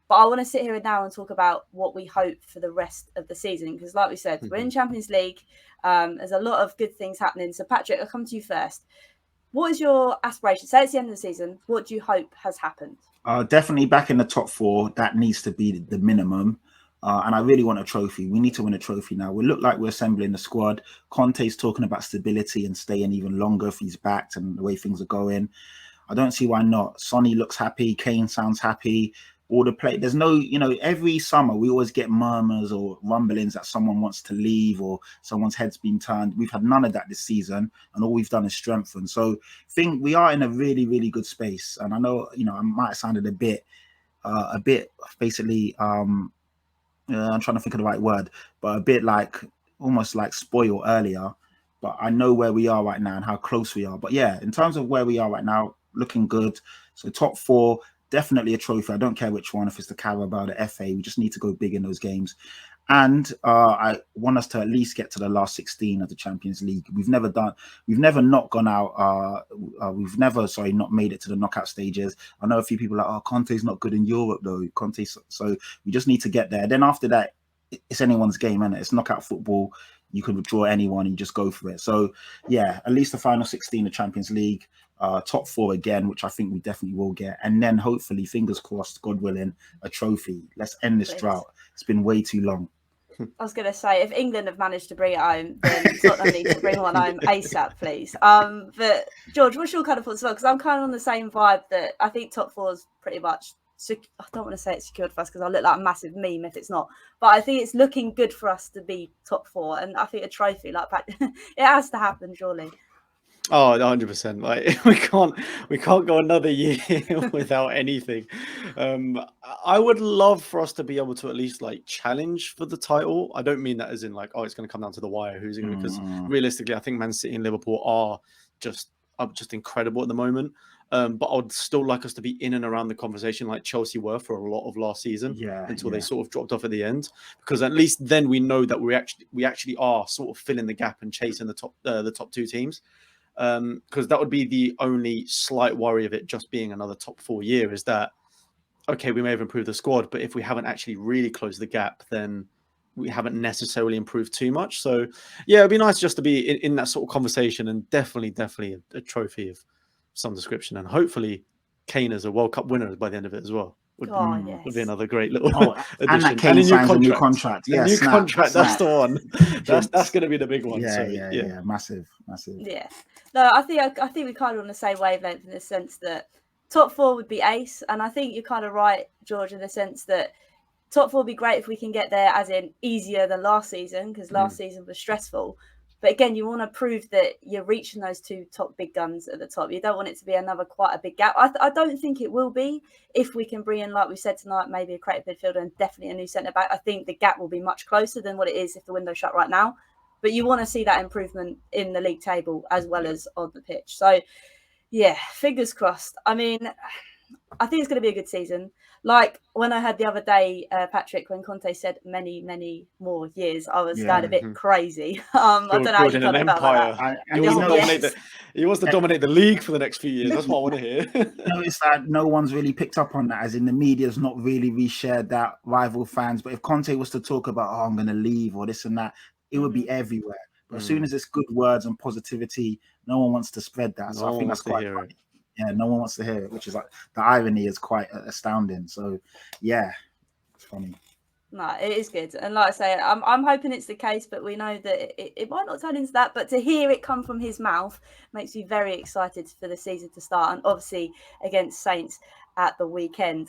But I want to sit here now and talk about what we hope for the rest of the season. Because like we said, we're in Champions League. There's a lot of good things happening. So Patrick, I'll come to you first. What is your aspiration? Say it's the end of the season. What do you hope has happened? Definitely back in the top four. That needs to be the minimum. And I really want a trophy. We need to win a trophy now. We look like we're assembling the squad. Conte's talking about stability and staying even longer if he's backed and the way things are going. I don't see why not. Sonny looks happy. Kane sounds happy. All the play. There's no, every summer we always get murmurs or rumblings that someone wants to leave or someone's head's been turned. We've had none of that this season, and all we've done is strengthen. So I think we are in a really, really good space. And I know, I might have sounded a bit basically, I'm trying to think of the right word, but a bit like almost like spoiled earlier. But I know where we are right now and how close we are. But yeah, in terms of where we are right now, looking good. So top four, definitely a trophy. I don't care which one, if it's the Carabao, the FA. We just need to go big in those games. And I want us to at least get to the last 16 of the Champions League. We've never not gone out. We've never not made it to the knockout stages. I know a few people are like, oh, Conte's not good in Europe though. So we just need to get there. Then after that, it's anyone's game, isn't it? It's knockout football. You can withdraw anyone and just go for it. So yeah, at least the final 16 of Champions League, top four again, which I think we definitely will get. And then hopefully, fingers crossed, God willing, a trophy. Let's end this drought. It's been way too long. I was going to say, if England have managed to bring it home, then Tottenham need to bring one home ASAP, please. But George, what's your kind of thoughts as well? Because I'm kind of on the same vibe that I think top four is pretty much. I don't want to say it's secured for us because I look like a massive meme if it's not. But I think it's looking good for us to be top four, and I think a trophy like that, it has to happen, surely. Oh, 100%. Like we can't go another year without anything. I would love for us to be able to at least like challenge for the title. I don't mean that as in like, oh, it's going to come down to the wire. Who's going to? Because realistically, I think Man City and Liverpool are just incredible at the moment. But I would still like us to be in and around the conversation like Chelsea were for a lot of last season until they sort of dropped off at the end. Because at least then we know that we actually are sort of filling the gap and chasing the top two teams. Because that would be the only slight worry of it just being another top 4 year is that, okay, we may have improved the squad, but if we haven't actually really closed the gap, then we haven't necessarily improved too much. So yeah, it'd be nice just to be in that sort of conversation, and definitely a trophy of some description, and hopefully Kane as a World Cup winner by the end of it as well. Would be another great little addition. And that Kane signs a new contract. Yeah, new contract. That's the one. That's going to be the big one. Yeah, massive. Yeah, no, I think we kind of on the same wavelength in the sense that top four would be ace, and I think you're kind of right, George, in the sense that top four would be great if we can get there, as in easier than last season, because last season was stressful. But again, you want to prove that you're reaching those two top big guns at the top. You don't want it to be quite a big gap. I don't think it will be if we can bring in, like we said tonight, maybe a creative midfielder and definitely a new centre back. I think the gap will be much closer than what it is if the window's shut right now. But you want to see that improvement in the league table as well as on the pitch. So, yeah, fingers crossed. I mean, I think it's going to be a good season. Like when I heard the other day, Patrick, when Conte said many, many more years, I was going a bit crazy. I don't know how you felt about that. He wants to dominate the league for the next few years. That's what I want to hear. It's that no one's really picked up on that, as in the media's not really reshared that, rival fans. But if Conte was to talk about, oh, I'm going to leave or this and that, it would be everywhere. But as soon as it's good words and positivity, no one wants to spread that. So I think that's quite funny. Yeah, no one wants to hear it, which is like the irony is quite astounding. So, yeah, it's funny. No, it is good. And like I say, I'm hoping it's the case, but we know that it might not turn into that. But to hear it come from his mouth makes me very excited for the season to start. And obviously against Saints at the weekend.